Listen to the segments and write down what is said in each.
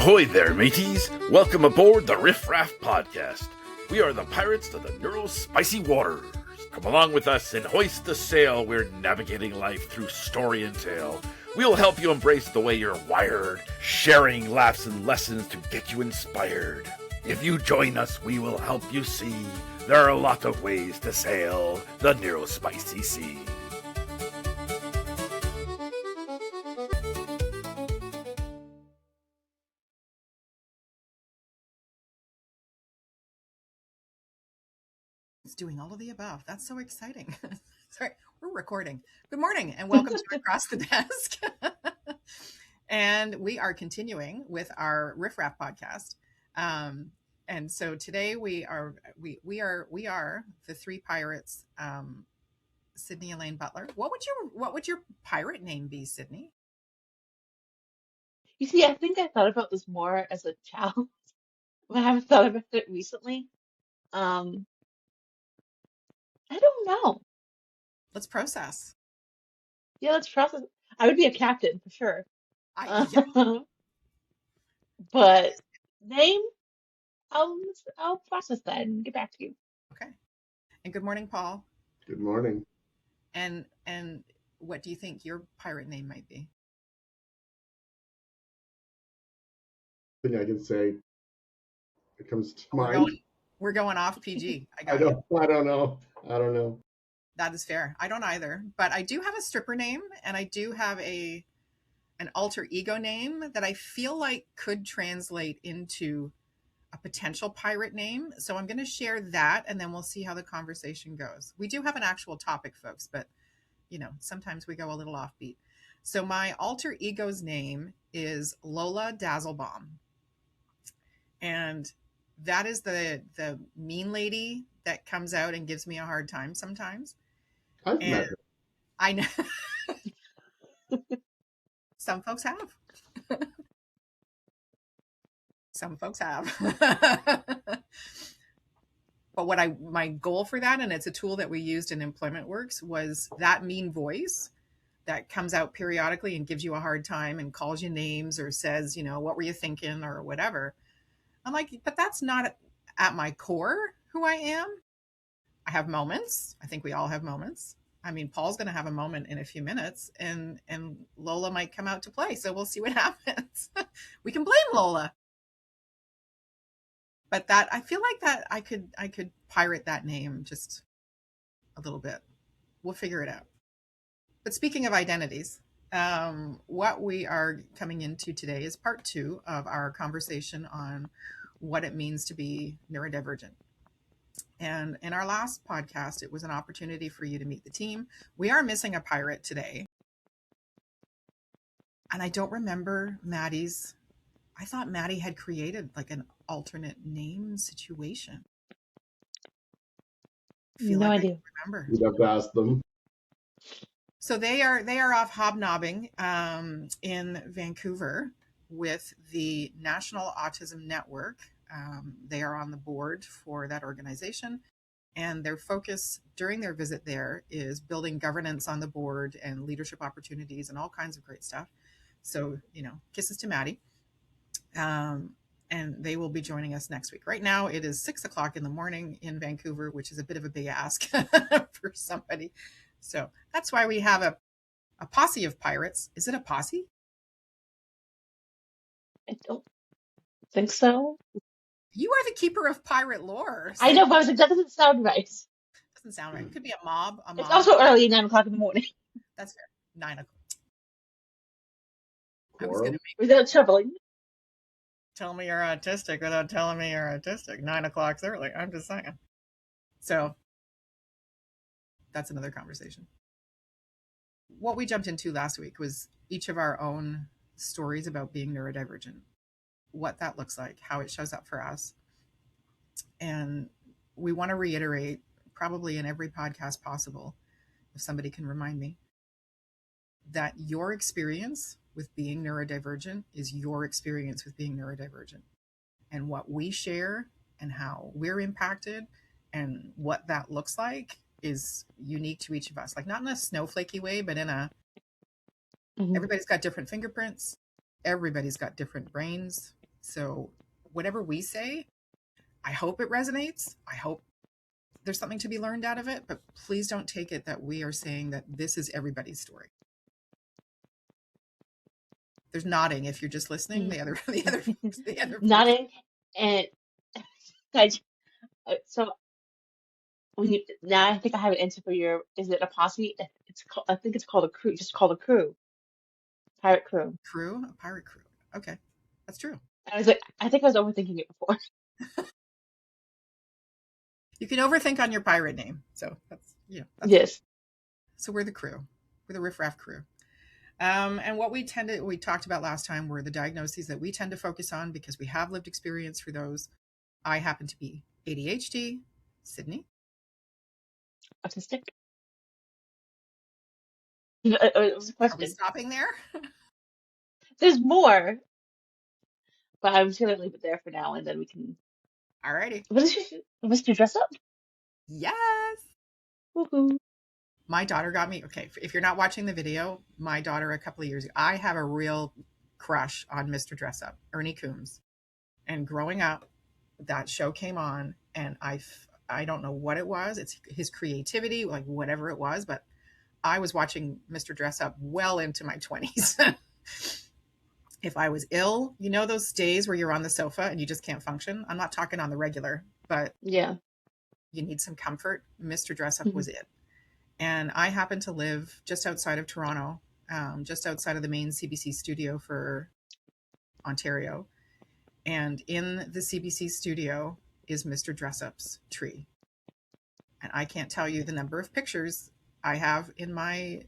Ahoy there, mateys! Welcome aboard the Riff Raff podcast. We are the pirates of the Neurospicy waters. Come along with us and hoist the sail. We're navigating life through story and tale. We'll help you embrace the way you're wired, sharing laughs and lessons to get you inspired. If you join us, we will help you see there are a lot of ways to sail the Neurospicy sea. Doing all of the above. That's so exciting. Sorry, we're recording. Good morning and welcome to Across the Desk. And we are continuing with our Riff Raff podcast. And so today we are the three pirates, Sydney Elaine Butler. What would your pirate name be, Sydney? You see, I think I thought about this more as a child, but I haven't thought about it recently. I don't know. Let's process. Yeah, let's process. I would be a captain for sure. But name, I'll process that and get back to you. Okay. And good morning, Paul. Good morning. And what do you think your pirate name might be? I think I can say it comes to mind. We're going off PG. I don't know. That is fair. I don't either, but I do have a stripper name and I do have an alter ego name that I feel like could translate into a potential pirate name. So I'm going to share that and then we'll see how the conversation goes. We do have an actual topic, folks, but sometimes we go a little offbeat. So my alter ego's name is Lola Dazzlebomb. And that is the mean lady that comes out and gives me a hard time sometimes. I've met her. I know. Some folks have. Some folks have. But my goal for that, and it's a tool that we used in Employment Works, was that mean voice that comes out periodically and gives you a hard time and calls you names or says, what were you thinking or whatever. I'm like, but that's not at my core who I am. I have moments. I think we all have moments. I mean, Paul's going to have a moment in a few minutes and Lola might come out to play. So we'll see what happens. We can blame Lola. But that, I feel like that I could pirate that name just a little bit. We'll figure it out. But speaking of identities, what we are coming into today is part 2 of our conversation on what it means to be neurodivergent. And in our last podcast, it was an opportunity for you to meet the team. We are missing a pirate today. And I don't remember Maddie's. I thought Maddie had created like an alternate name situation. No idea. I remember. You'd have to ask them. So they are off hobnobbing in Vancouver with the National Autism Network. They are on the board for that organization, and their focus during their visit there is building governance on the board and leadership opportunities and all kinds of great stuff. So, kisses to Maddie. And they will be joining us next week. Right now, it is 6:00 in the morning in Vancouver, which is a bit of a big ask for somebody. So that's why we have a posse of pirates. Is it a posse? I don't think so. You are the keeper of pirate lore. I know, but I was like, that doesn't sound right. Doesn't sound right. It could be a mob. It's also early, 9:00 in the morning. That's fair. 9 o'clock. Without shoveling. Tell me you're autistic without telling me you're autistic. 9 o'clock's early. I'm just saying. So that's another conversation. What we jumped into last week was each of our own stories about being neurodivergent, what that looks like, how it shows up for us. And we want to reiterate, probably in every podcast possible, if somebody can remind me, that your experience with being neurodivergent is your experience with being neurodivergent. And what we share and how we're impacted and what that looks like is unique to each of us. Like not in a snowflakey way, but in a, everybody's got different fingerprints. Everybody's got different brains. So whatever we say, I hope it resonates. I hope there's something to be learned out of it, but please don't take it that we are saying that this is everybody's story. There's nodding if you're just listening. The other Nodding, and I, so now I think I have an answer for your. Is it a posse? It's called, I think it's called a crew. Just called a crew, pirate crew. crew, a pirate crew. Okay, that's true. I was like, I think I was overthinking it before. You can overthink on your pirate name, so that's Yes. So we're the crew. We're the Riff Raff crew. And what we talked about last time were the diagnoses that we tend to focus on because we have lived experience for those. I happen to be ADHD. Sydney? Autistic. It was a Are we question. stopping there? There's more, but I'm just gonna leave it there for now, and then we can. Alrighty. What is your Mr. Dress Up? Yes. Woohoo! My daughter got me. Okay, if you're not watching the video, my daughter a couple of years ago, I have a real crush on Mr. Dress Up, Ernie Coombs. And growing up, that show came on, and I don't know what it was. It's his creativity, like whatever it was, but I was watching Mr. Dress Up well into my 20s. If I was ill, you know those days where you're on the sofa and you just can't function? I'm not talking on the regular, but Yeah. you need some comfort. Mr. Dress Up was it. And I happen to live just outside of Toronto, just outside of the main CBC studio for Ontario. And in the CBC studio is Mr. Dress Up's tree. And I can't tell you the number of pictures I have in my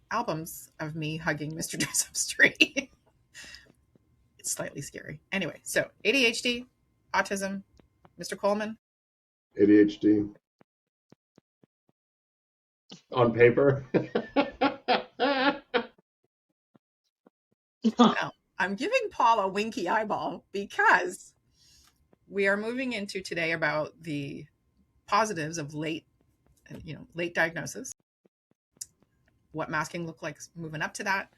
albums of me hugging Mr. Dress Up's tree. It's slightly scary. Anyway, so ADHD, autism, Mr. Coleman. ADHD. On paper. Now, I'm giving Paul a winky eyeball because we are moving into today about the positives of late diagnosis, what masking looked like moving up to that.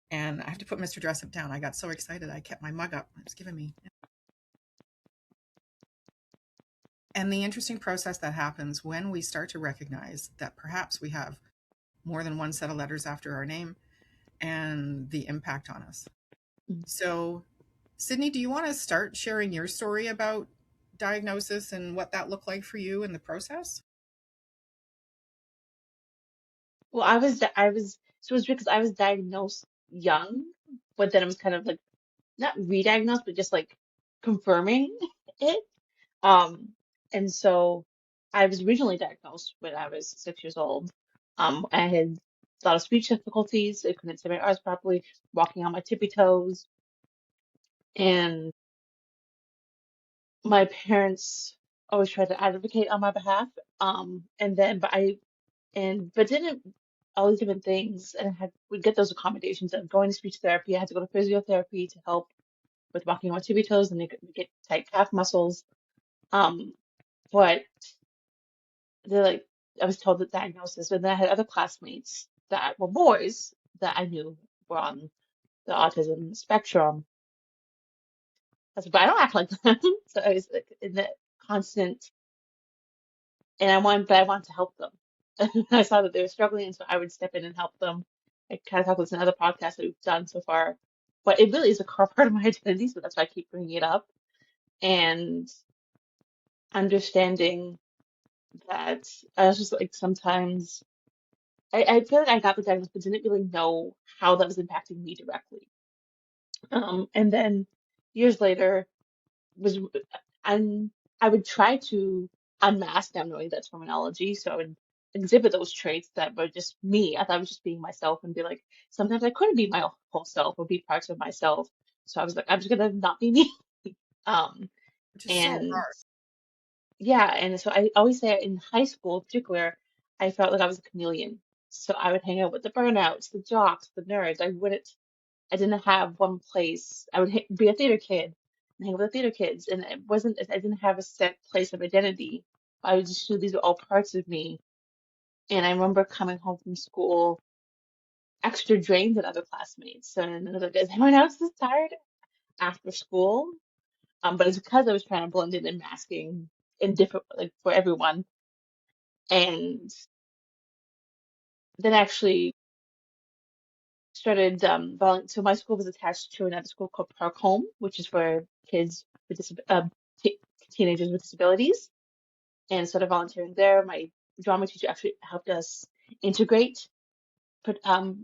And I have to put Mr. Dress Up down. I got so excited. I kept my mug up. It's giving me. And the interesting process that happens when we start to recognize that perhaps we have more than one set of letters after our name and the impact on us. So, Sydney, do you want to start sharing your story about diagnosis and what that looked like for you in the process? Well, so it was because I was diagnosed young, but then it was kind of like not re-diagnosed, but just like confirming it. And so I was originally diagnosed when I was 6 years old. I had a lot of speech difficulties. I couldn't say my R's properly, walking on my tippy toes, and my parents always tried to advocate on my behalf. But didn't all these different things, and would get those accommodations of going to speech therapy. I had to go to physiotherapy to help with walking on my tippy toes, and they could get tight calf muscles. But I was told the diagnosis, and then I had other classmates that were boys that I knew were on the autism spectrum. But I don't act like them. So I was like in the constant, and I wanted to help them. I saw that they were struggling, and so I would step in and help them. I kind of talk about this in other podcasts that we've done so far, but it really is a core part of my identity, so that's why I keep bringing it up. And understanding that I was just like sometimes I feel like I got the diagnosis, but didn't really know how that was impacting me directly. And then years later was and I would try to unmask now knowing that terminology. So I would exhibit those traits that were just me. I thought I was just being myself and be like, sometimes I couldn't be my whole self or be parts of myself. So I was like, I'm just gonna not be me. Which is so And hard. yeah, and so I always say in high school in particular, I felt like I was a chameleon. So I would hang out with the burnouts, the jocks, the nerds. I didn't have one place. I would be a theater kid and hang out with the theater kids, and I didn't have a set place of identity. I was just knew these were all parts of me. And I remember coming home from school extra drained than other classmates. And I was like, is anyone else this tired? after school. But it's because I was trying to blend in and masking in different, like for everyone. And then actually started, so my school was attached to another school called Park Home, which is for kids with teenagers with disabilities. And started volunteering there. My drama teacher actually helped us integrate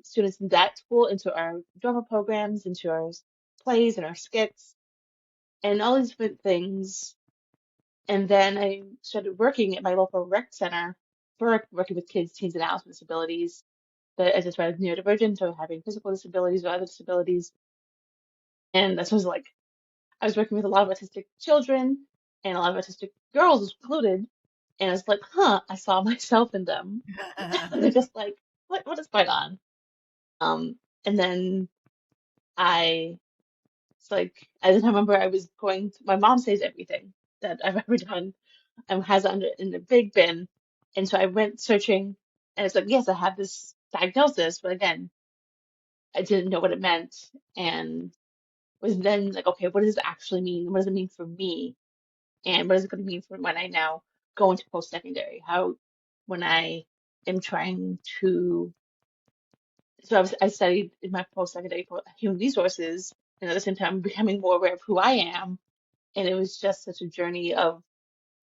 students in that school into our drama programs, into our plays and our skits, and all these different things. And then I started working at my local rec center, working with kids, teens, and adults with disabilities that identify as neurodivergent or having physical disabilities or other disabilities. And this was like, I was working with a lot of autistic children and a lot of autistic girls included. And I was like, I saw myself in them. They're just like, what is going on? And then I, it's like, I remember I was my mom says everything that I've ever done has it under in the big bin. And so I went searching and it's like, yes, I have this diagnosis, but again, I didn't know what it meant. And was then like, okay, what does it actually mean? What does it mean for me? And what is it going to mean for when I now go into post-secondary? When I am trying to, I studied in my post-secondary for human resources, and at the same time becoming more aware of who I am. And it was just such a journey of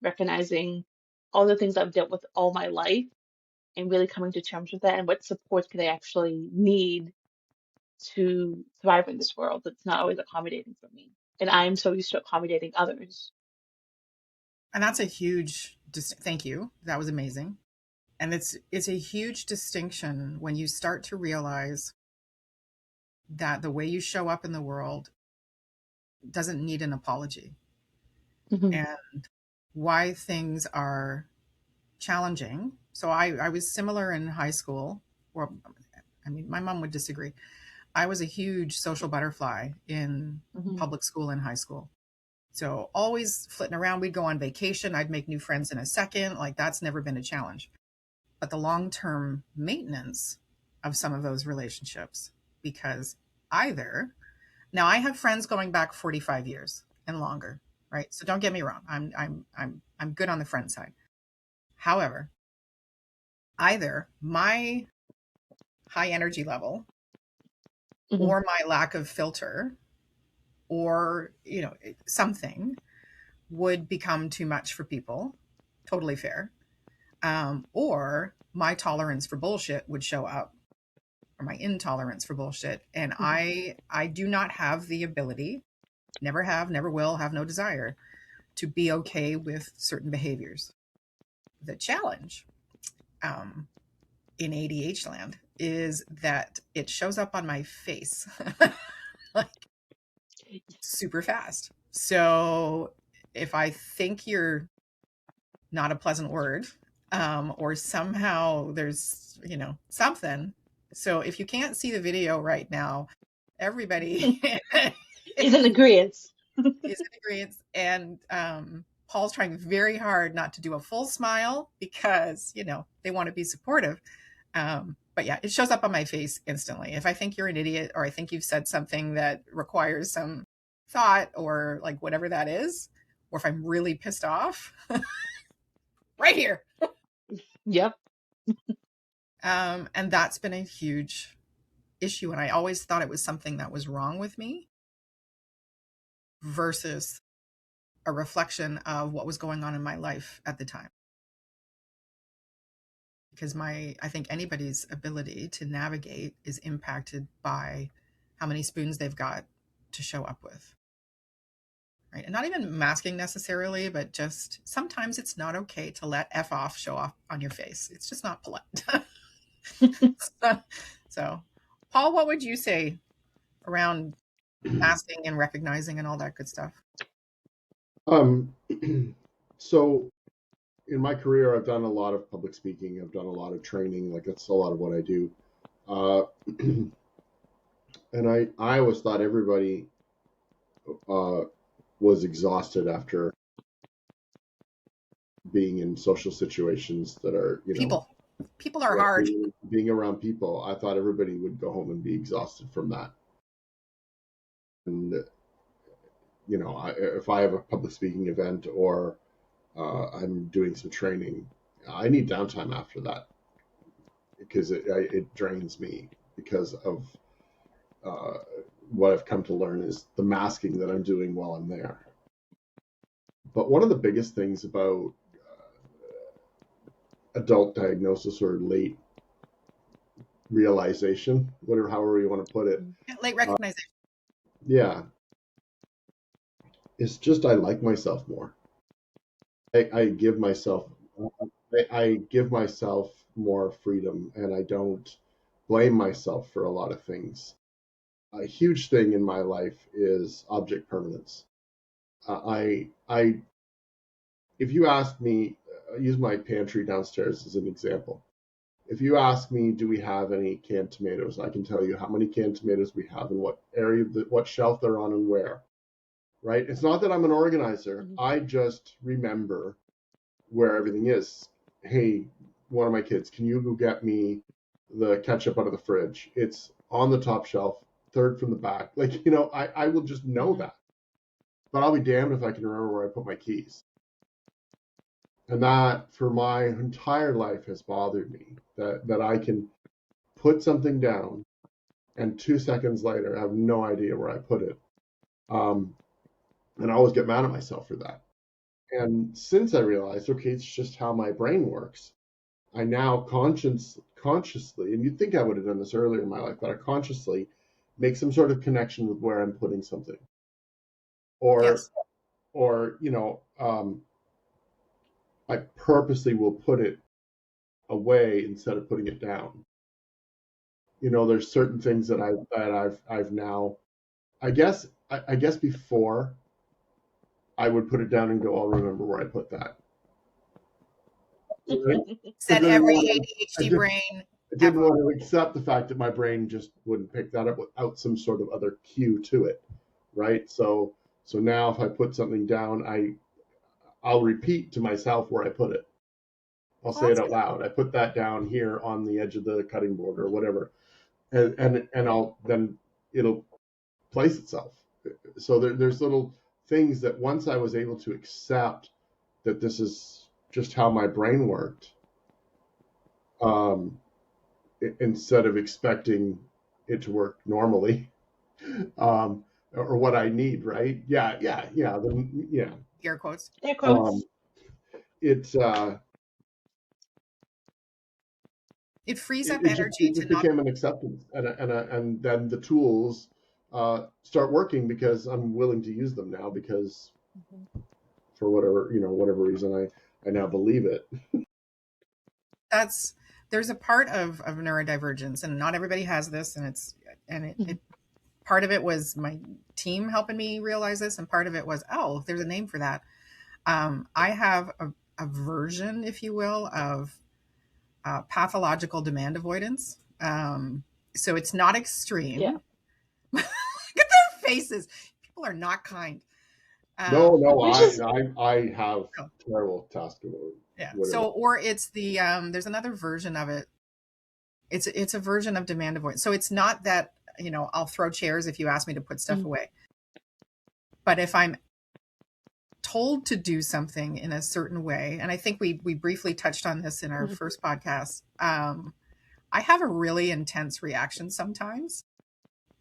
recognizing all the things I've dealt with all my life and really coming to terms with that and what support could I actually need to thrive in this world that's not always accommodating for me. And I'm so used to accommodating others. And that's a huge, thank you. That was amazing. And it's a huge distinction when you start to realize that the way you show up in the world doesn't need an apology. Mm-hmm. And why things are challenging. So I was similar in high school, or I mean, my mom would disagree. I was a huge social butterfly in Mm-hmm. public school and high school. So always flitting around. We'd go on vacation. I'd make new friends in a second. Like that's never been a challenge. But the long-term maintenance of some of those relationships, because now I have friends going back 45 years and longer, right? So don't get me wrong. I'm good on the friend side. However, either my high energy level Mm-hmm. or my lack of filter or, something would become too much for people. Totally fair. Or my tolerance for bullshit would show up, or my intolerance for bullshit. And Mm-hmm. I do not have the ability, never have, never will, have no desire to be okay with certain behaviors. The challenge in ADH land is that it shows up on my face like super fast. So if I think you're not a pleasant word, or somehow there's, something. So if you can't see the video right now, everybody Is in agreement. is in agreement. And Paul's trying very hard not to do a full smile because, they want to be supportive. But yeah, it shows up on my face instantly. If I think you're an idiot or I think you've said something that requires some thought or like whatever that is, or if I'm really pissed off, right here. Yep. And that's been a huge issue. And I always thought it was something that was wrong with me versus a reflection of what was going on in my life at the time. Because I think anybody's ability to navigate is impacted by how many spoons they've got to show up with. Right. And not even masking necessarily, but just sometimes it's not okay to let F off show off on your face. It's just not polite. So, Paul, what would you say around masking and recognizing and all that good stuff? So in my career, I've done a lot of public speaking. I've done a lot of training. Like that's a lot of what I do. And I always thought everybody was exhausted after being in social situations that are, People are hard. Being around people. I thought everybody would go home and be exhausted from that. And if I have a public speaking event or I'm doing some training, I need downtime after that because it drains me because of uh, what I've come to learn is the masking that I'm doing while I'm there. But one of the biggest things about adult diagnosis or late realization, whatever, however you want to put it, Late recognition. yeah, it's just I like myself more. I give myself more freedom, and I don't blame myself for a lot of things. A huge thing in my life is object permanence. I if you ask me, use my pantry downstairs as an example. If you ask me, do we have any canned tomatoes? I can tell you how many canned tomatoes we have and what area, what shelf they're on and where. Right? It's not that I'm an organizer. I just remember where everything is. Hey, one of my kids, can you go get me the ketchup out of the fridge? It's on the top shelf, third from the back. Like, I will just know that. But I'll be damned if I can remember where I put my keys. And that, for my entire life, has bothered me, that I can put something down and 2 seconds later I have no idea where I put it. And I always get mad at myself for that. And since I realized, okay, it's just how my brain works, I now consciously, and you'd think I would have done this earlier in my life, but I consciously make some sort of connection with where I'm putting something. Or, I purposely will put it away instead of putting it down. There's certain things that I've now, I guess before I would put it down and go, I'll remember where I put that. Said every ADHD brain. I didn't want to accept the fact that my brain just wouldn't pick that up without some sort of other cue to it, right? So now if I put something down, I'll repeat to myself where I put it. I'll say it out loud. I put that down here on the edge of the cutting board or whatever, and it'll place itself. So there's little things that once I was able to accept that this is just how my brain worked, instead of expecting it to work normally, or what I need, right? Yeah. Air quotes. Air quotes. It frees up energy. It became an acceptance, and then the tools start working because I'm willing to use them now because for whatever reason I now believe it. There's a part of neurodivergence, and not everybody has this, and part of it was my team helping me realize this, and part of it was, there's a name for that. I have a version, if you will, of pathological demand avoidance. So it's not extreme. Yeah. Look at their faces. People are not kind. No, I have terrible task avoidance. Yeah. So, or it's the there's another version of it. It's a version of demand avoidance. So it's not that, I'll throw chairs if you ask me to put stuff away. But if I'm told to do something in a certain way, and I think we briefly touched on this in our first podcast, I have a really intense reaction sometimes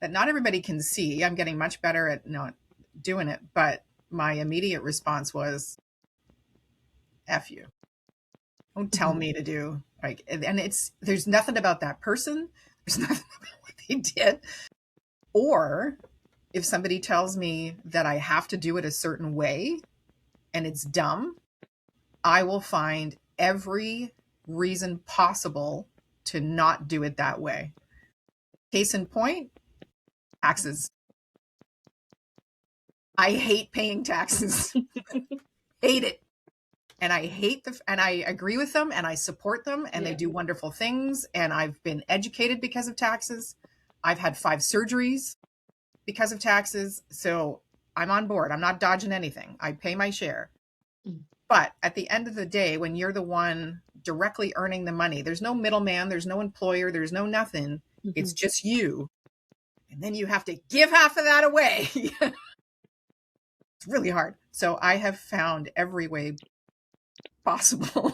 that not everybody can see. I'm getting much better at not doing it, but my immediate response was, F you. Don't tell me to do, and there's nothing about that person. There's nothing about what they did. Or if somebody tells me that I have to do it a certain way and it's dumb, I will find every reason possible to not do it that way. Case in point, taxes. I hate paying taxes. Hate it. And I hate and I agree with them and I support them and they do wonderful things. And I've been educated because of taxes. I've had 5 surgeries because of taxes. So I'm on board. I'm not dodging anything. I pay my share. But at the end of the day, when you're the one directly earning the money, there's no middleman, there's no employer, there's no nothing. It's just you. And then you have to give half of that away. It's really hard. So I have found every way possible.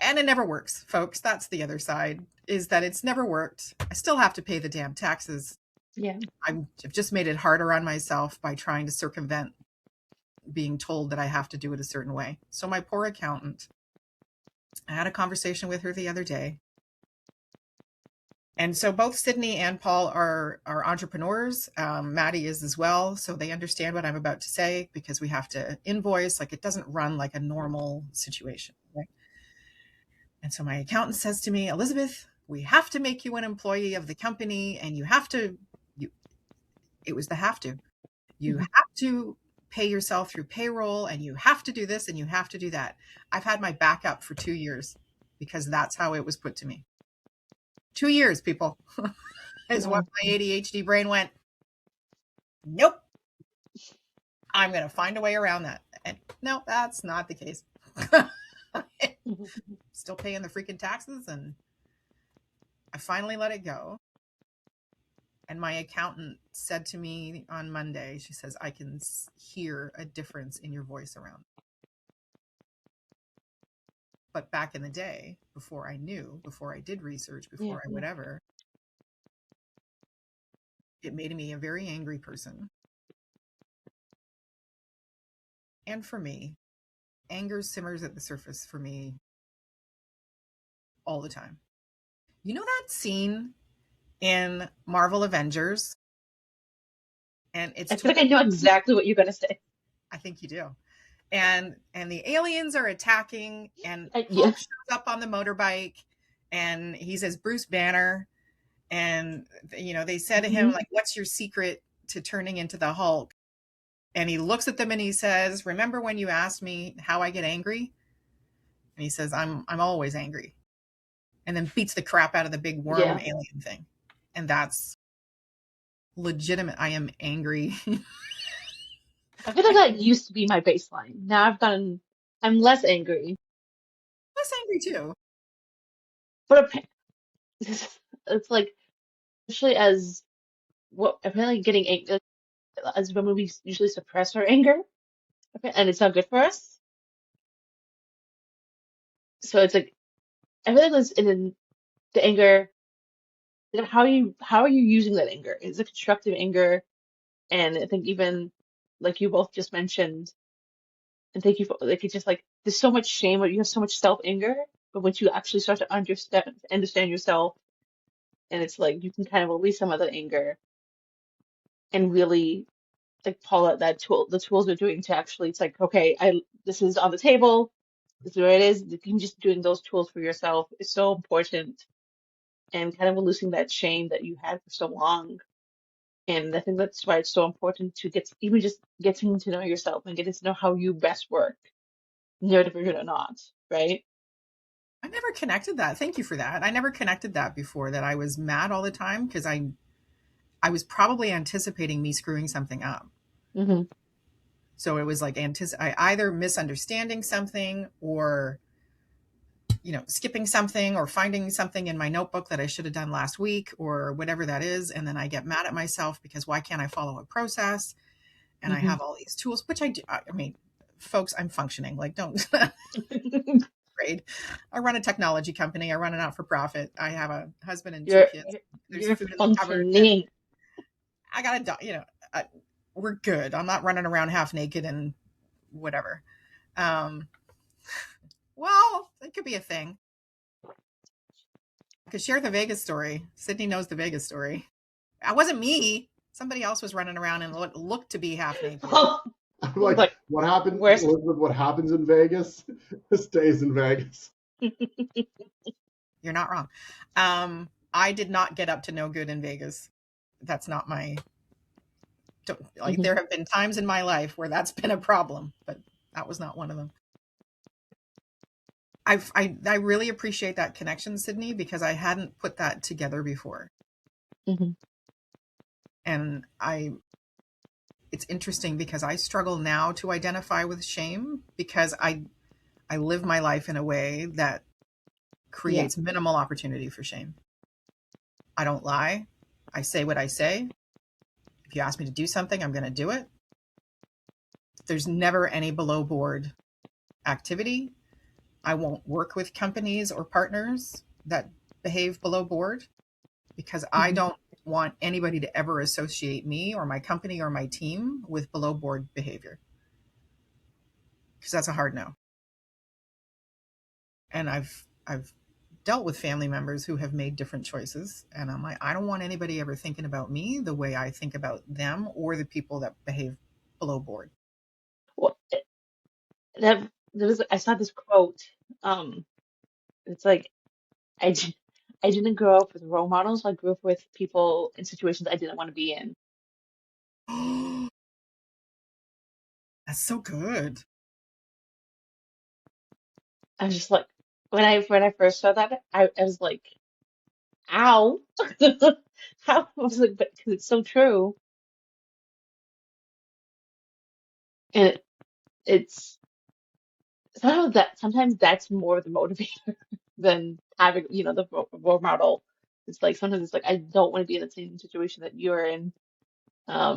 And it never works, folks. That's the other side, is that it's never worked. I still have to pay the damn taxes. Yeah. I've just made it harder on myself by trying to circumvent being told that I have to do it a certain way. So my poor accountant, I had a conversation with her the other day. And so both Sydney and Paul are entrepreneurs. Maddie is as well. So they understand what I'm about to say, because we have to invoice. Like, it doesn't run like a normal situation, right? And so my accountant says to me, Elizabeth, we have to make you an employee of the company, and you have to, it was the have to, you have to pay yourself through payroll, and you have to do this and you have to do that. I've had my back up for 2 years because that's how it was put to me. 2 years, people, is what my ADHD brain went, nope, I'm going to find a way around that. And no, that's not the case. Still paying the freaking taxes, and I finally let it go. And my accountant said to me on Monday, she says, I can hear a difference in your voice around. But back in the day, before I knew, before I did research, before I whatever, it made me a very angry person. And for me, anger simmers at the surface for me all the time. You know that scene in Marvel Avengers? And it's I feel like I know exactly what you're going to say. I think you do. And the aliens are attacking, and Hulk shows up on the motorbike, and he says Bruce Banner, and they said to him, like, what's your secret to turning into the Hulk? And he looks at them and he says, remember when you asked me how I get angry? And he says, I'm always angry. And then beats the crap out of the big worm alien thing. And that's legitimate. I am angry. I feel like that used to be my baseline. Now I'm less angry. Less angry too. But it's like, especially as apparently getting angry, as women, we usually suppress our anger, and it's not good for us. So it's like, I feel like it's in the anger, how are you using that anger? Is it constructive anger? And I think even like you both just mentioned, and thank you for, like, it's just like there's so much shame, or you have so much self anger, but once you actually start to understand yourself, and it's like you can kind of release some of that anger and really, like, Paula, the tools are doing to actually, it's like, okay, this is on the table, this is where it is. You just doing those tools for yourself is so important, and kind of releasing that shame that you had for so long. And I think that's why it's so important to getting to know yourself and getting to know how you best work, neurodivergent or not, right? I never connected that. Thank you for that. I never connected that before, that I was mad all the time because I was probably anticipating me screwing something up. Mm-hmm. So it was like I either misunderstanding something, or skipping something, or finding something in my notebook that I should have done last week, or whatever that is. And then I get mad at myself because why can't I follow a process? And I have all these tools, which I do. I mean, folks, I'm functioning. Like, don't grade. I run a technology company. I run a not-for-profit. I have a husband and 2 kids. There's food in the cupboard. I got a dog. We're good. I'm not running around half naked and whatever. Well, it could be a thing. I could share the Vegas story. Sydney knows the Vegas story. It wasn't me. Somebody else was running around and looked to be half naked. I'm like, what happened? Elizabeth, what happens in Vegas stays in Vegas. You're not wrong. I did not get up to no good in Vegas. That's not my... There have been times in my life where that's been a problem, but that was not one of them. I really appreciate that connection, Sydney, because I hadn't put that together before. And it's interesting because I struggle now to identify with shame, because I live my life in a way that creates minimal opportunity for shame. I don't lie. I say what I say. If you ask me to do something, I'm going to do it. There's never any below board activity. I won't work with companies or partners that behave below board because I don't want anybody to ever associate me or my company or my team with below board behavior. Because that's a hard no. And I've dealt with family members who have made different choices. And I'm like, I don't want anybody ever thinking about me the way I think about them or the people that behave below board. Well, I saw this quote. It's like, I didn't grow up with role models. I grew up with people in situations I didn't want to be in. That's so good. I was just like, when I first saw that, I was like, ow. How? I was like, but because it's so true. And it's sometimes that's more the motivator than having, the role model. It's like sometimes it's like I don't want to be in the same situation that you're in. I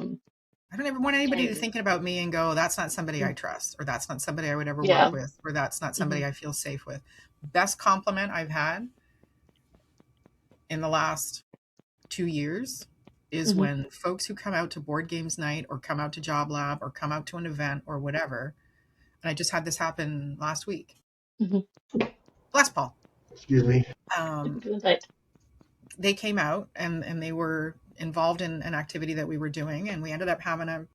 don't ever want anybody to And think about me and go, that's not somebody I trust, or that's not somebody I would ever yeah. work with, or that's not somebody I feel safe with. Best compliment I've had in the last 2 years is when folks who come out to board games night or come out to Job Lab or come out to an event or whatever, and I just had this happen last week. Bless Paul. Excuse me. They came out and they were involved in an activity that we were doing, and we ended up having a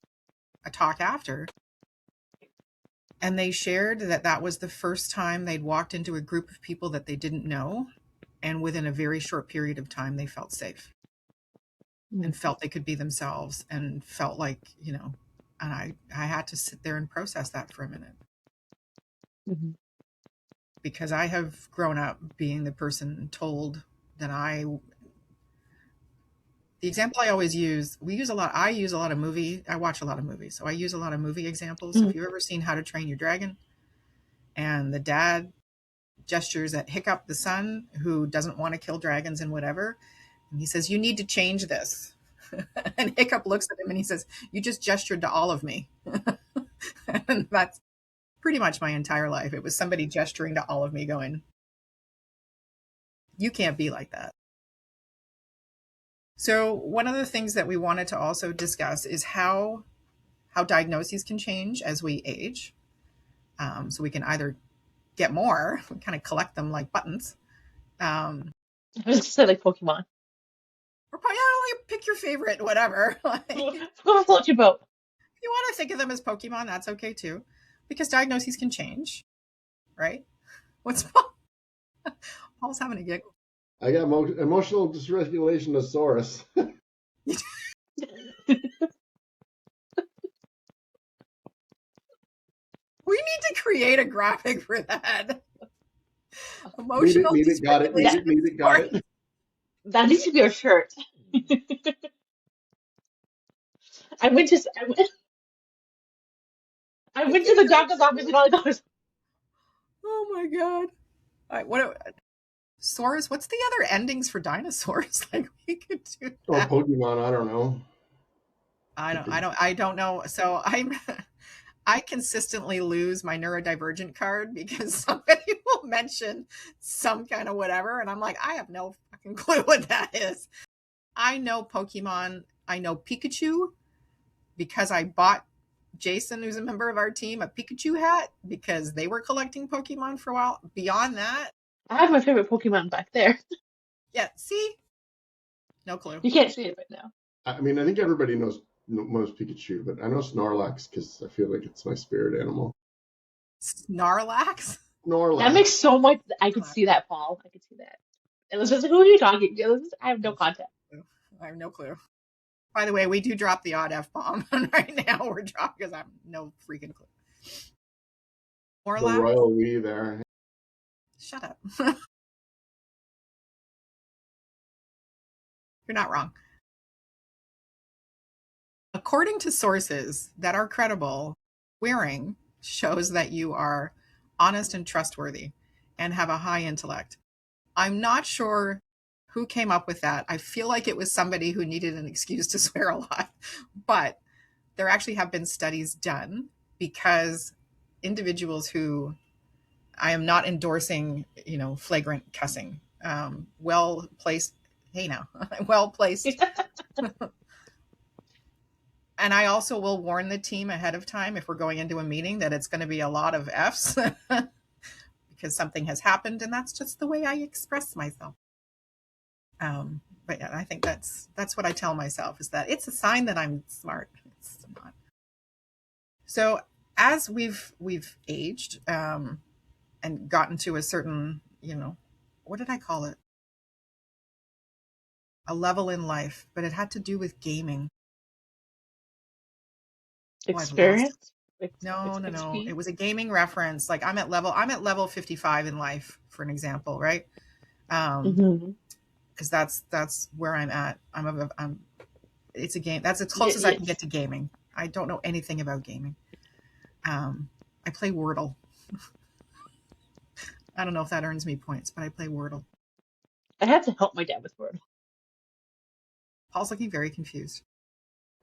talk after. And they shared that was the first time they'd walked into a group of people that they didn't know. And within a very short period of time, they felt safe and felt they could be themselves and felt like, and I had to sit there and process that for a minute. Because I have grown up being the person told that the example I always use, I watch a lot of movies. So I use a lot of movie examples. So if you've ever seen How to Train Your Dragon, and the dad gestures at Hiccup, the son, who doesn't want to kill dragons and whatever. And he says, you need to change this. And Hiccup looks at him and he says, you just gestured to all of me. And that's pretty much my entire life. It was somebody gesturing to all of me going, you can't be like that. So one of the things that we wanted to also discuss is how diagnoses can change as we age. So we can either get more, we kind of collect them like buttons. I was going to say like Pokemon. Or probably pick your favorite, whatever. Float your boat. If you want to think of them as Pokemon, that's okay too. Because diagnoses can change, right? What's Paul? Paul's having a giggle. I got emotional dysregulation thesaurus. We need to create a graphic for that. Emotional dysregulation. Got it. That needs to be our shirt. I went to the doctor's office and all I got was, oh my god! Saurus? What's the other endings for dinosaurs? Like we could do that. Or Pokemon, I don't know. I don't know. So I consistently lose my neurodivergent card because somebody will mention some kind of whatever, and I'm like, I have no fucking clue what that is. I know Pokemon. I know Pikachu because I bought Jason, who's a member of our team, a Pikachu hat because they were collecting Pokemon for a while. Beyond that, I have my favorite Pokemon back there. Yeah, see? No clue. You can't see it right now. I mean, I think everybody knows Pikachu, but I know Snorlax because I feel like it's my spirit animal. Snorlax? Snorlax. That makes so much. I could see that, Paul. I could see that. It was just like, who are you talking to? I have no context. I have no clue. By the way, we do drop the odd F-bomb, and right now we're dropping because I have no freaking clue. Snorlax? The royal we there. Shut up. You're not wrong. According to sources that are credible, wearing shows that you are honest and trustworthy and have a high intellect. I'm not sure Who came up with that? I feel like it was somebody who needed an excuse to swear a lot, but there actually have been studies done because individuals who, I am not endorsing, flagrant cussing, well placed, hey now, well placed. And I also will warn the team ahead of time if we're going into a meeting that it's going to be a lot of F's because something has happened, and that's just the way I express myself. But yeah, I think that's what I tell myself, is that it's a sign that I'm smart. It's not. So as we've aged and gotten to a certain, what did I call it? A level in life, but it had to do with gaming. Experience? No. It was a gaming reference. Like I'm at level 55 in life, for an example, right? Because that's where I'm at. It's a game. That's as close as I can get to gaming. I don't know anything about gaming. I play Wordle. I don't know if that earns me points, but I play Wordle. I had to help my dad with Wordle. Paul's looking very confused.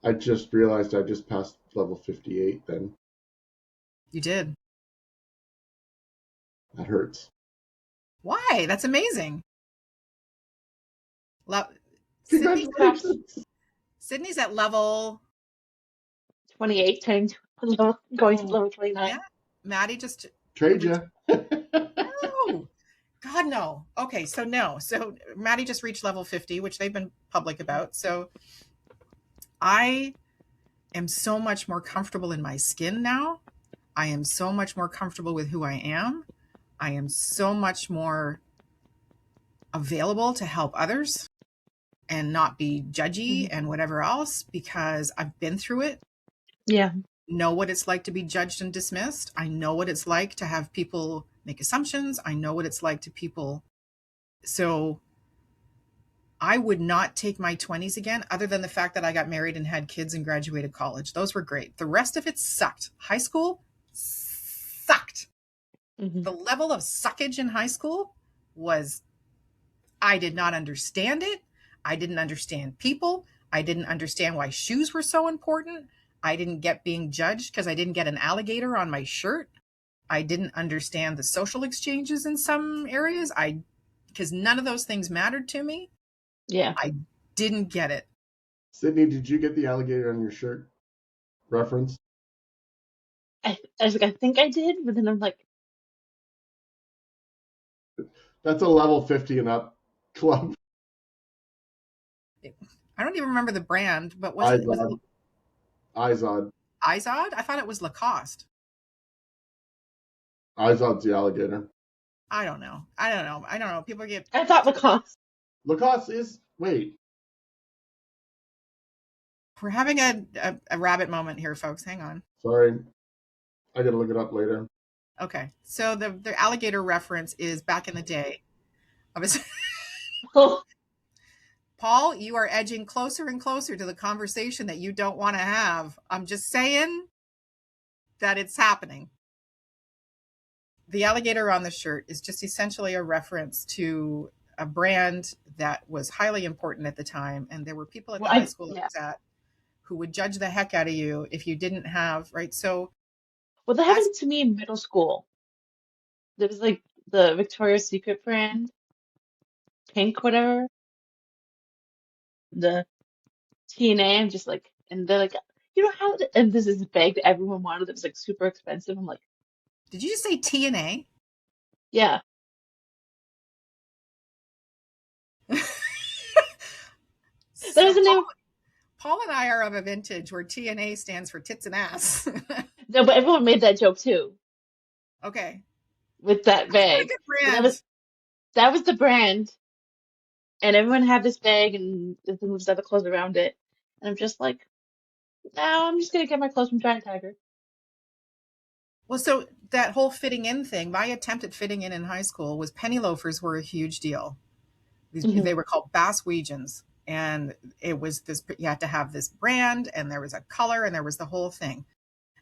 I just realized I just passed level 58 then. You did. That hurts. Why? That's amazing. Congratulations. Sydney's at level 28, going to level 29. Yeah. Maddie just trade you. No. God, no. Okay, so no. So Maddie just reached level 50, which they've been public about. So I am so much more comfortable in my skin now. I am so much more comfortable with who I am. I am so much more available to help others and not be judgy and whatever else, because I've been through it. Yeah. Know what it's like to be judged and dismissed. I know what it's like to have people make assumptions. I know what it's like to people. So I would not take my 20s again, other than the fact that I got married and had kids and graduated college. Those were great. The rest of it sucked. High school sucked. The level of suckage in high school was, I did not understand it. I didn't understand people. I didn't understand why shoes were so important. I didn't get being judged because I didn't get an alligator on my shirt. I didn't understand the social exchanges in some areas. Because none of those things mattered to me. Yeah. I didn't get it. Sydney, did you get the alligator on your shirt reference? I was like, I think I did, but then I'm like, that's a level 50 and up club. I don't even remember the brand, but was it Izod? Izod? I thought it was Lacoste. Izod's the alligator. I don't know. People get. I thought Lacoste. Lacoste is. Wait. We're having a rabbit moment here, folks. Hang on. Sorry. I gotta look it up later. Okay. So the alligator reference is back in the day. Paul, you are edging closer and closer to the conversation that you don't want to have. I'm just saying that it's happening. The alligator on the shirt is just essentially a reference to a brand that was highly important at the time. And there were people at the high school I was at who would judge the heck out of you if you didn't have, right? So. Well, that happened to me in middle school. There was like the Victoria's Secret brand, pink, whatever. The TNA, I'm just like, and they're like, you know how, and this is a bag that everyone wanted that was like super expensive. I'm like, did you just say TNA? Yeah. Paul and I are of a vintage where TNA stands for tits and ass. No, but everyone made that joke too. Okay. With that bag. That was the brand. And everyone had this bag and the thing was other clothes around it. And I'm just like, no, I'm just gonna get my clothes from Giant Tiger. Well, so that whole fitting in thing, my attempt at fitting in high school was penny loafers were a huge deal. They were called Basswegians. And it was this, you had to have this brand and there was a color and there was the whole thing.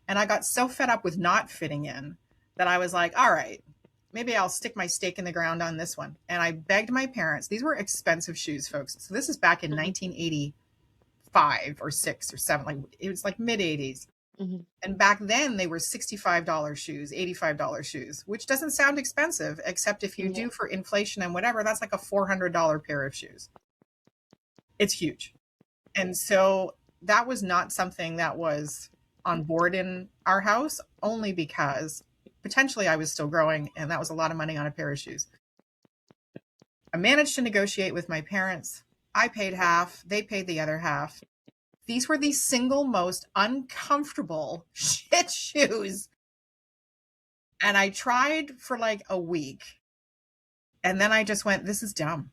And I got so fed up with not fitting in that I was like, all right, maybe I'll stick my stake in the ground on this one. And I begged my parents. These were expensive shoes, folks. So this is back in 1985 or 6 or 7. Like it was like mid 80s. And back then they were $65 shoes, $85 shoes, which doesn't sound expensive, except if you do for inflation and whatever, that's like a $400 pair of shoes. It's huge. And so that was not something that was on board in our house, only because potentially I was still growing and that was a lot of money on a pair of shoes. I managed to negotiate with my parents. I paid half, they paid the other half. These were the single most uncomfortable shit shoes. And I tried for like a week. And then I just went, this is dumb.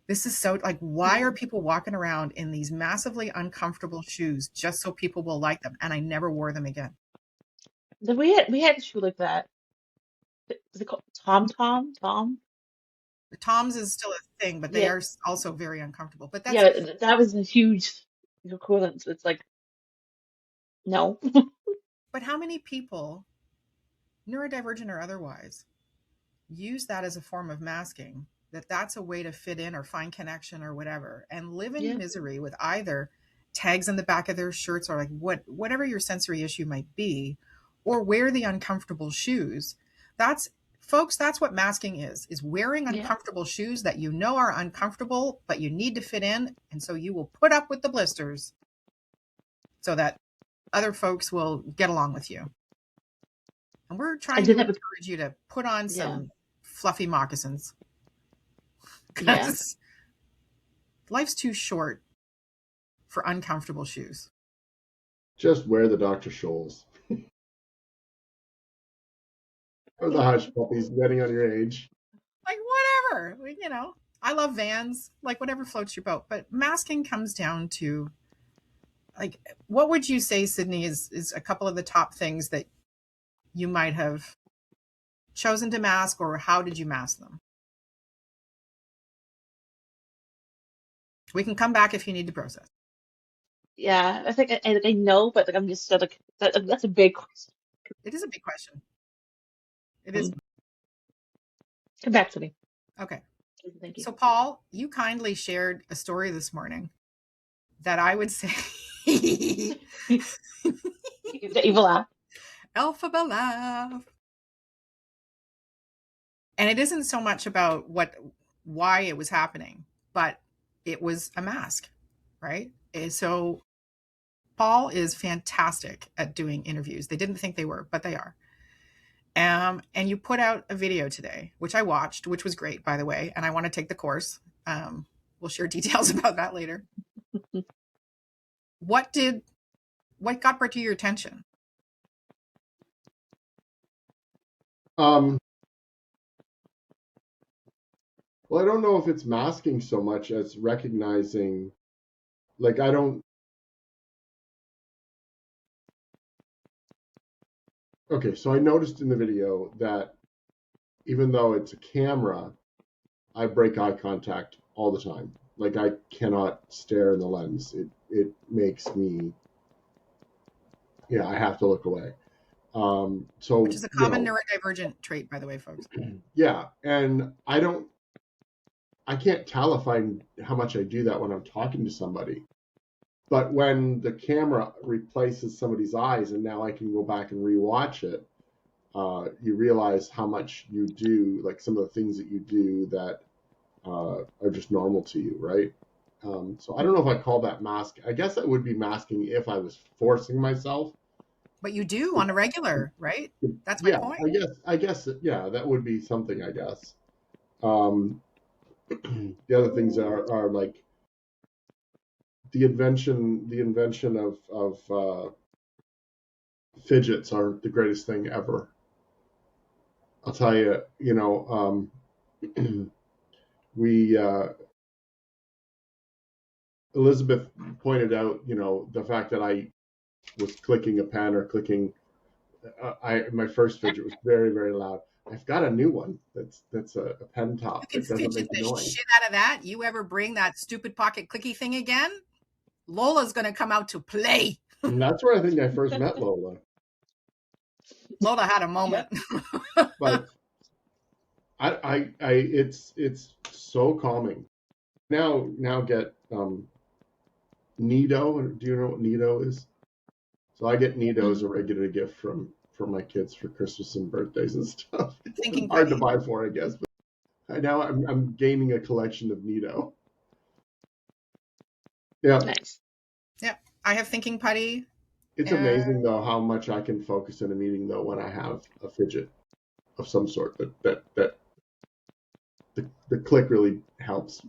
This is so, like, why are people walking around in these massively uncomfortable shoes just so people will like them? And I never wore them again. We had a shoe like that. Was it called Tom? The Toms is still a thing, but they are also very uncomfortable. But that's that was a huge equivalent. So it's like, no. But how many people, neurodivergent or otherwise, use that as a form of masking, that's a way to fit in or find connection or whatever, and live in misery with either tags in the back of their shirts or like whatever your sensory issue might be, or wear the uncomfortable shoes. Folks, that's what masking is wearing uncomfortable shoes that you know are uncomfortable, but you need to fit in. And so you will put up with the blisters so that other folks will get along with you. And we're trying to encourage you to put on some fluffy moccasins. Because life's too short for uncomfortable shoes. Just wear the Dr. Scholl's. Or the Hush Puppies, depending on your age. Like, whatever. You know, I love Vans. Like, whatever floats your boat. But masking comes down to, like, what would you say, Sydney, is a couple of the top things that you might have chosen to mask, or how did you mask them? We can come back if you need to process. Yeah, I think I know, but like I'm just like that's a big question. It is a big question. It is. Come back to me. Okay. Thank you. So, Paul, you kindly shared a story this morning that I would say The evil laugh. Alphabet laugh. And it isn't so much about why it was happening, but it was a mask, right? And so Paul is fantastic at doing interviews. They didn't think they were, but they are. And you put out a video today, which I watched, which was great, by the way. And I want to take the course. We'll share details about that later. What got brought to your attention? Well, I don't know if it's masking so much as recognizing, like, okay, so I noticed in the video that even though it's a camera, I break eye contact all the time. Like, I cannot stare in the lens. It makes me, I have to look away. Which is a common neurodivergent trait, by the way, folks. Yeah, and I can't tell how much I do that when I'm talking to somebody. But when the camera replaces somebody's eyes and now I can go back and rewatch it, you realize how much you do, like some of the things that you do that are just normal to you, right? So I don't know if I call that mask. I guess I would be masking if I was forcing myself. But you do on a regular, right? That's my point. I guess, that would be something, I guess. The other things are like the invention of fidgets are the greatest thing ever. I'll tell you, Elizabeth pointed out, the fact that I was clicking a pen or clicking, my first fidget was very, very loud. I've got a new one that's a pen top. You can fidget the shit out of that. You ever bring that stupid pocket clicky thing again, Lola's going to come out to play. And that's where I think I first met Lola. Lola had a moment. But It's so calming. Now get Nido. Do you know what Nido is? So I get Nido as a regular gift from my kids for Christmas and birthdays and stuff. Thinking Hard to putty. buy for, I guess. But now I'm gaining a collection of Nido. Yeah, Nice. Yeah, I have thinking putty. it's amazing though how much I can focus in a meeting though when I have a fidget of some sort. That the click really helps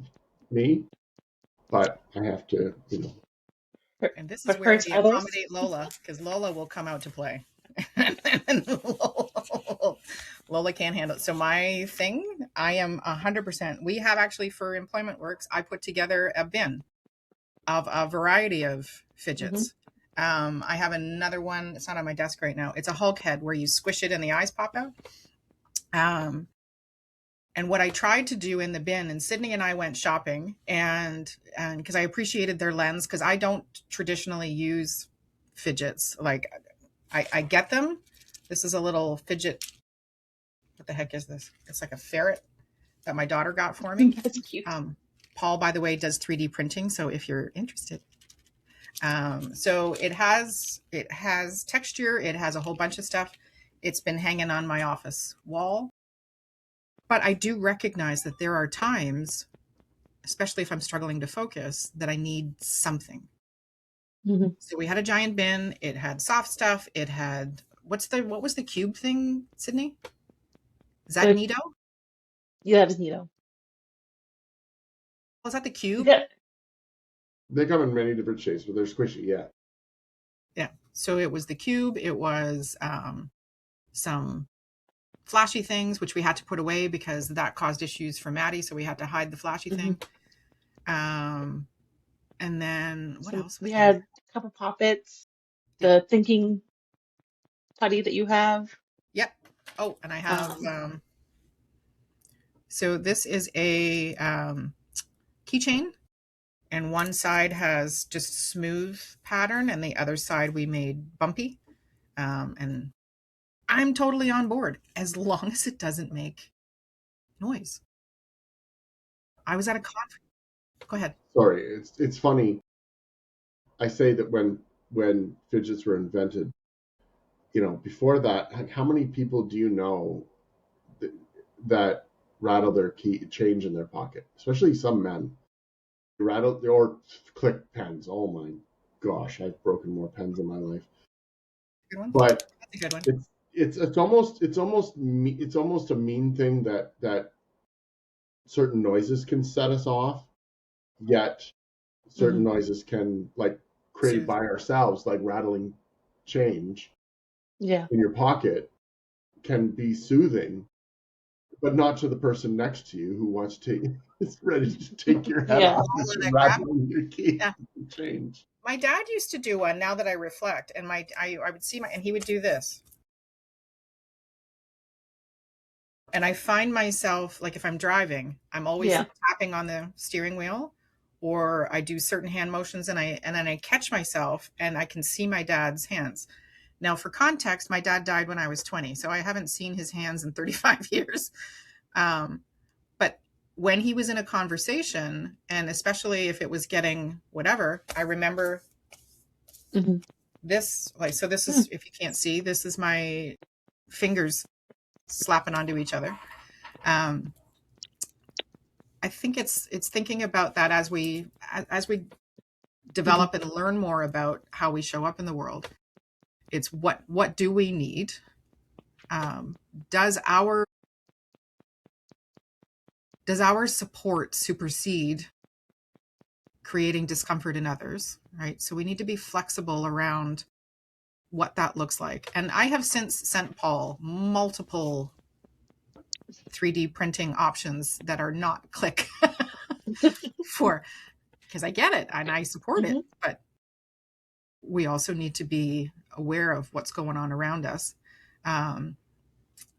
me, but I have to, And this is What where hurts we others? accommodate Lola, because Lola will come out to play. Lola can't handle it. So my thing, I am 100%. We have actually for Employment Works, I put together a bin of a variety of fidgets. I have another one. It's not on my desk right now. It's a Hulk head where you squish it and the eyes pop out. And what I tried to do in the bin, and Sydney and I went shopping, and because I appreciated their lens, because I don't traditionally use fidgets. Like I get them. This is a little fidget. What the heck is this? It's like a ferret that my daughter got for me. That's cute. Paul, by the way, does 3D printing. So if you're interested, so it has texture. It has a whole bunch of stuff. It's been hanging on my office wall. But I do recognize that there are times, especially if I'm struggling to focus, that I need something. So we had a giant bin. It had soft stuff. It had what was the cube thing, Sydney? Is that Nido? Yeah, that was Nido. Was that the cube? Yeah. they come in many different shapes, but they're squishy. Yeah. Yeah. So it was the cube. It was some flashy things, which we had to put away because that caused issues for Maddie. So we had to hide the flashy thing. And then what else? We had a couple poppets, the thinking putty that you have. Yep. Oh, and I have, so this is a keychain, and one side has just smooth pattern and the other side we made bumpy. And I'm totally on board as long as it doesn't make noise. I was at a conference. Go ahead. Sorry, it's funny. I say that when fidgets were invented, before that, how many people do you know that rattle their key change in their pocket? Especially some men. Rattle or click pens. Oh my gosh, I've broken more pens in my life. Good one. But That's a good one. it's almost a mean thing that certain noises can set us off, yet certain noises can like created by ourselves, like rattling change in your pocket, can be soothing, but not to the person next to you who wants to is ready to take your head off and rattling your key change. My dad used to do one, now that I reflect, and I would see and he would do this. And I find myself, like if I'm driving, I'm always tapping on the steering wheel, or I do certain hand motions and then I catch myself and I can see my dad's hands. Now, for context, my dad died when I was 20, so I haven't seen his hands in 35 years. But when he was in a conversation, and especially if it was getting whatever, I remember this, like, so this is, if you can't see, this is my fingers slapping onto each other. I think it's thinking about that as we develop and learn more about how we show up in the world. It's what do we need? Does our support supersede creating discomfort in others, right? So we need to be flexible around what that looks like. And I have since sent Paul multiple 3D printing options that are not click because I get it and I support it, but we also need to be aware of what's going on around us.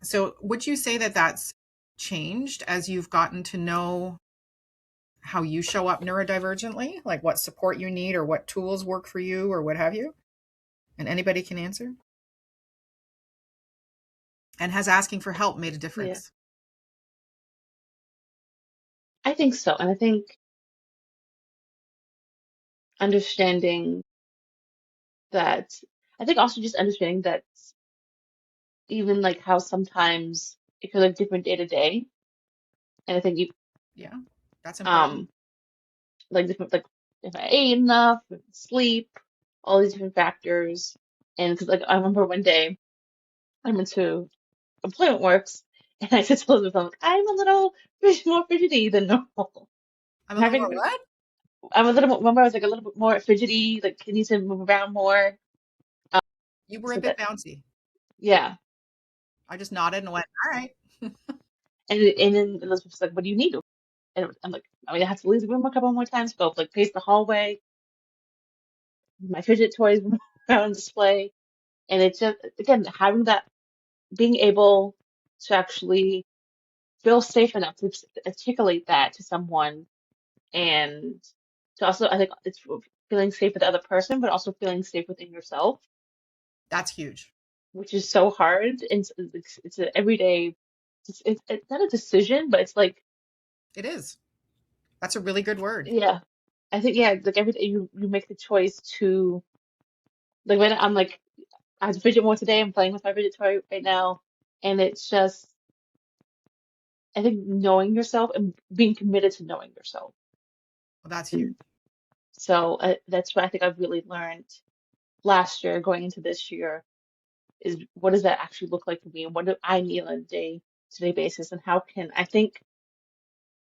So would you say that that's changed as you've gotten to know how you show up neurodivergently, like what support you need or what tools work for you or what have you? And anybody can answer. And has asking for help made a difference? I think so. And I think understanding that, I think also just understanding that even like how sometimes it could look different day to day. And I think you, Yeah, that's important. um, like different, like if I ate enough, sleep, all these different factors. And because like I remember one day I went to Employment Works and I said to Elizabeth, I'm like, I'm a little more fidgety than normal. I'm a I'm little more having, what? I'm a little, remember I was like a little bit more fidgety, like I need to move around more. Um, You were a so bit that, bouncy. yeah. I just nodded and went, all right. And then Elizabeth's like, what do you need? And I'm like, I mean, I have to leave the room a couple more times, go like pace the hallway, my fidget toys around display. And it's just, again, having that, being able to actually feel safe enough to articulate that to someone and to also, I think it's feeling safe with the other person, but also feeling safe within yourself, That's huge. which is so hard. And it's an everyday, it's not a decision, but it's like, It is. That's a really good word. yeah, I think, yeah, like every day you make the choice to, like when I'm like, I have to fidget more today, I'm playing with my fidget toy right now. And it's just, I think knowing yourself and being committed to knowing yourself. Well, that's huge. And so that's what I think I've really learned last year going into this year is what does that actually look like for me and what do I need on a day-to-day basis and how can I think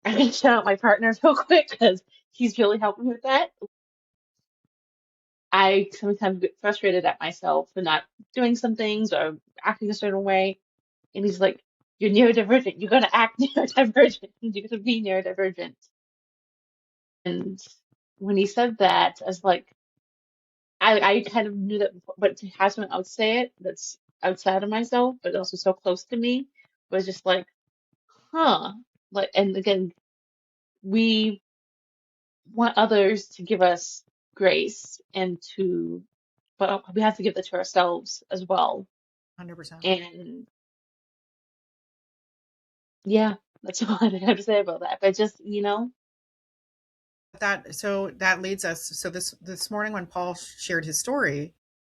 I can shout out my partner real quick because he's really helping me with that. I sometimes get frustrated at myself for not doing some things or acting a certain way. And he's like, you're neurodivergent. You're going to act neurodivergent. You're going to be neurodivergent. And when he said that, I was like, I kind of knew that before, but to have someone else say it that's outside of myself, but also so close to me, was just like, huh. Like, and again, we want others to give us grace and to, but we have to give that to ourselves as well. 100%. And yeah, that's all I have to say about that. But just, That leads us. So this morning when Paul shared his story,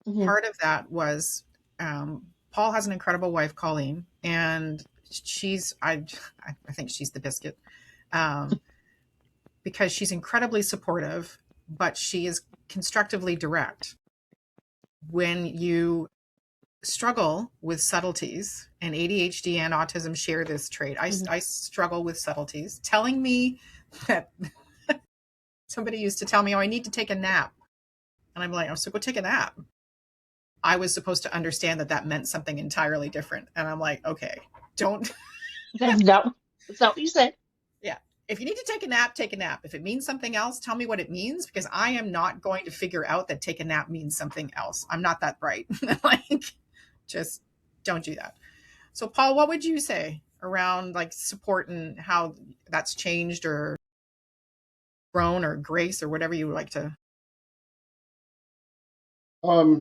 mhm, part of that was Paul has an incredible wife, Colleen, and she's I think she's the biscuit um, because she's incredibly supportive, but she is constructively direct. When you struggle with subtleties, and ADHD and autism share this trait, mhm. I struggle with subtleties. Telling me that somebody used to tell me, "Oh, I need to take a nap," and I'm like, "Oh, so go take a nap." I was supposed to understand that that meant something entirely different. And I'm like, okay, don't. That's not what you said. Yeah. If you need to take a nap, take a nap. If it means something else, tell me what it means because I am not going to figure out that take a nap means something else. I'm not that bright. Like, just don't do that. So, Paul, what would you say around like support and how that's changed or grown or grace or whatever you would like to? Um,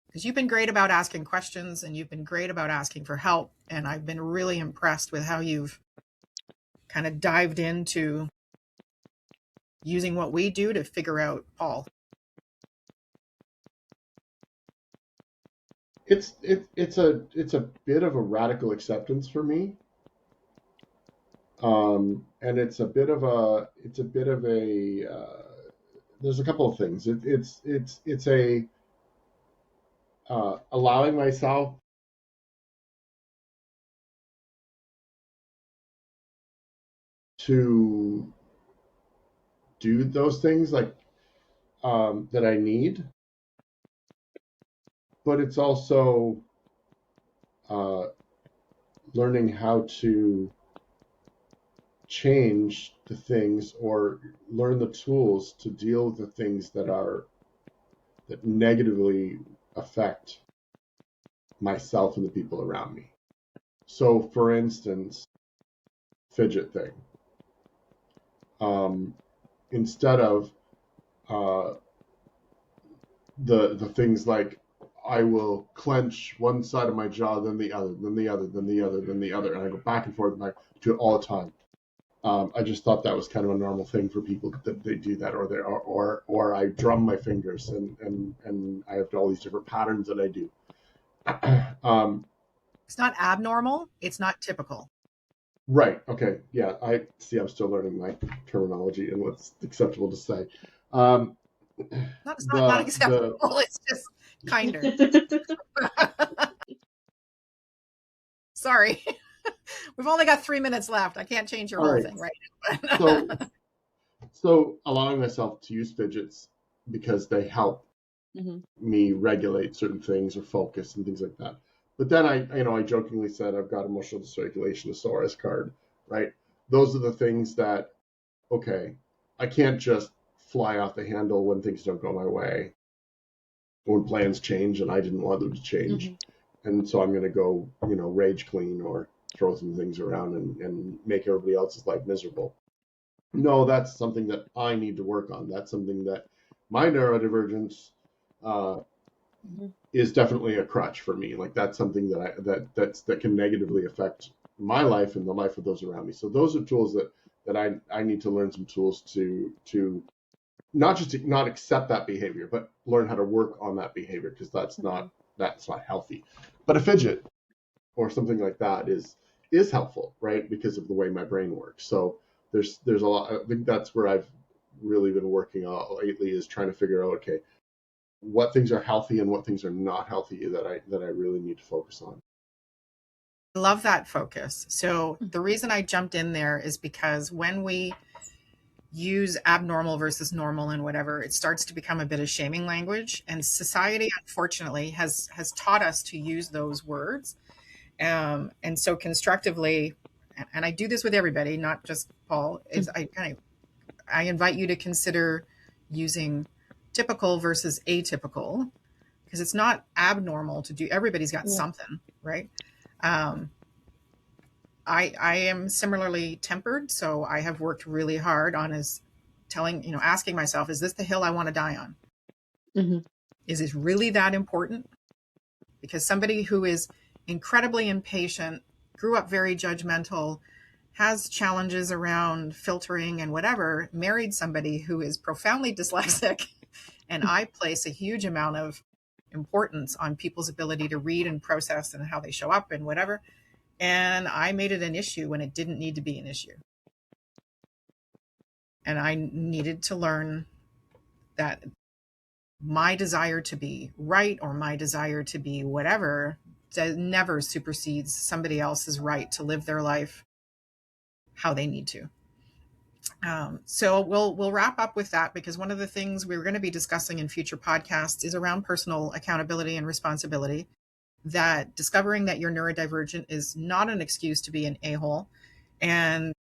Because you've been great about asking questions and you've been great about asking for help. And I've been really impressed with how you've kind of dived into using what we do to figure out Paul. it's a bit of a radical acceptance for me, and it's a bit of a there's a couple of things. It's a allowing myself to do those things like that I need, but it's also uh, learning how to change the things or learn the tools to deal with the things that negatively affect myself and the people around me. So, for instance, fidget thing. Um, Instead of uh, the things like I will clench one side of my jaw, then the other, then the other, then the other, then the other, and I go back and forth, and I do it all the time. I just thought that was kind of a normal thing for people that they do that, or I drum my fingers, and I have all these different patterns that I do. It's not abnormal. It's not typical. Right. Okay. Yeah. I see. I'm still learning my terminology and what's acceptable to say. It's not acceptable. It's just kinder. Sorry. We've only got 3 minutes left. I can't change your whole thing right now. So allowing myself to use fidgets because they help me regulate certain things or focus and things like that. But then I jokingly said I've got emotional dysregulation Asaurus card, right? Those are the things that, okay, I can't just fly off the handle when things don't go my way, when plans change and I didn't want them to change. And so I'm going to go, rage clean or throw some things around and make everybody else's life miserable. No, that's something that I need to work on. That's something that my neurodivergence is definitely a crutch for me. Like that's something that can negatively affect my life and the life of those around me. So those are tools that I need to learn some tools to not just to not accept that behavior, but learn how to work on that behavior, because that's not healthy. But a fidget or something like that is helpful, right? Because of the way my brain works. So there's a lot. I think that's where I've really been working on lately, is trying to figure out, okay, what things are healthy and what things are not healthy that I really need to focus on. I love that focus. So the reason I jumped in there is because when we use abnormal versus normal and whatever, it starts to become a bit of shaming language. And society, unfortunately, has taught us to use those words. And so constructively, and I do this with everybody, not just Paul, is I invite you to consider using typical versus atypical, because it's not abnormal to do. Everybody's got something, right? I am similarly tempered, so I have worked really hard on asking myself, is this the hill I want to die on? Is it really that important? Because somebody who is incredibly impatient, grew up very judgmental, has challenges around filtering and whatever, married somebody who is profoundly dyslexic, and I place a huge amount of importance on people's ability to read and process and how they show up and whatever. And I made it an issue when it didn't need to be an issue. And I needed to learn that my desire to be right or my desire to be whatever never supersedes somebody else's right to live their life how they need to. So we'll wrap up with that, because one of the things we're going to be discussing in future podcasts is around personal accountability and responsibility. That discovering that you're neurodivergent is not an excuse to be an a-hole. And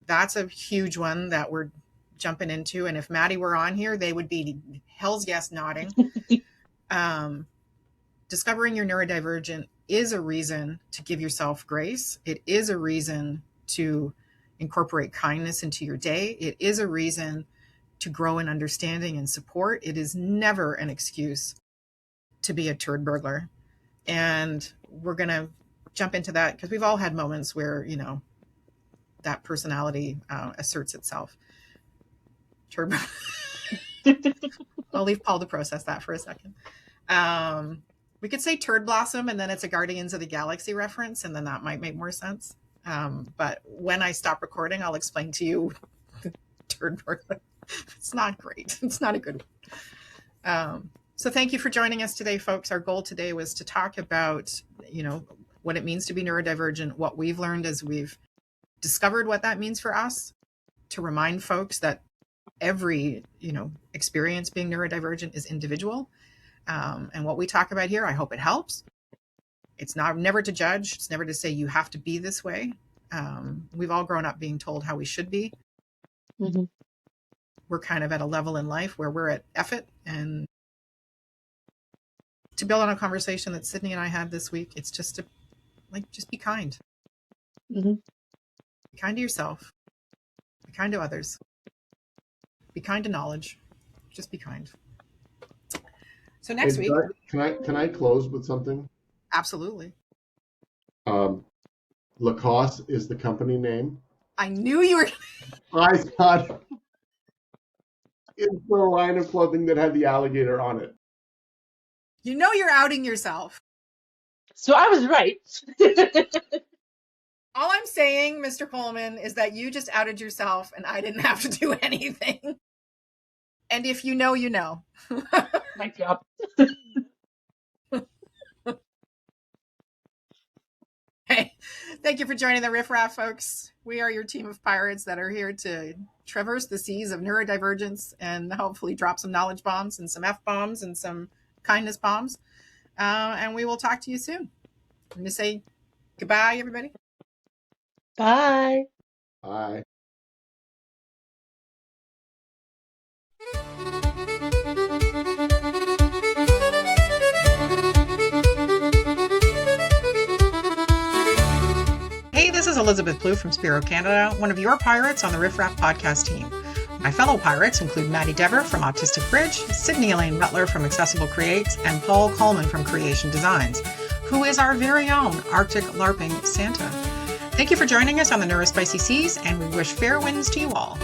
that's a huge one that we're jumping into. And if Maddie were on here, they would be hell's yes nodding. Discovering you're neurodivergent is a reason to give yourself grace. It is a reason to incorporate kindness into your day. It is a reason to grow in understanding and support. It is never an excuse to be a turd burglar. And we're going to jump into that because we've all had moments where, that personality asserts itself. Turd. I'll leave Paul to process that for a second. We could say turd blossom, and then it's a Guardians of the Galaxy reference, and then that might make more sense. But when I stop recording, I'll explain to you turd burglar. It's not great. It's not a good one. So thank you for joining us today, folks. Our goal today was to talk about, what it means to be neurodivergent, what we've learned as we've discovered what that means for us, to remind folks that every, experience being neurodivergent is individual. And what we talk about here, I hope it helps. It's never to judge. It's never to say you have to be this way. We've all grown up being told how we should be. We're kind of at a level in life where we're at F it, and to build on a conversation that Sydney and I had this week, it's just just be kind. Be kind to yourself. Be kind to others. Be kind to knowledge. Just be kind. So next Hey, week, can I close with something? absolutely. Lacoste is the company name. I knew you were. I thought it's the line of clothing that had the alligator on it. You know you're outing yourself. So I was right. All I'm saying, Mr. Coleman, is that you just outed yourself and I didn't have to do anything. And if you know, you know. Mic drop. Hey, thank you for joining the Riff Raff, folks. We are your team of pirates that are here to traverse the seas of neurodivergence and hopefully drop some knowledge bombs and some F-bombs and some kindness bombs. And we will talk to you soon. I'm going to say goodbye, everybody. Bye. Bye. Hey, this is Elizabeth Blue from Spiro Canada, one of your pirates on the Riff Raff podcast team. My fellow pirates include Maddie Dever from Autistic Bridge, Sydney Elaine Butler from Accessible Creates, and Paul Coleman from Creation Designs, who is our very own Arctic LARPing Santa. Thank you for joining us on the Neurospicy Seas, and we wish fair winds to you all.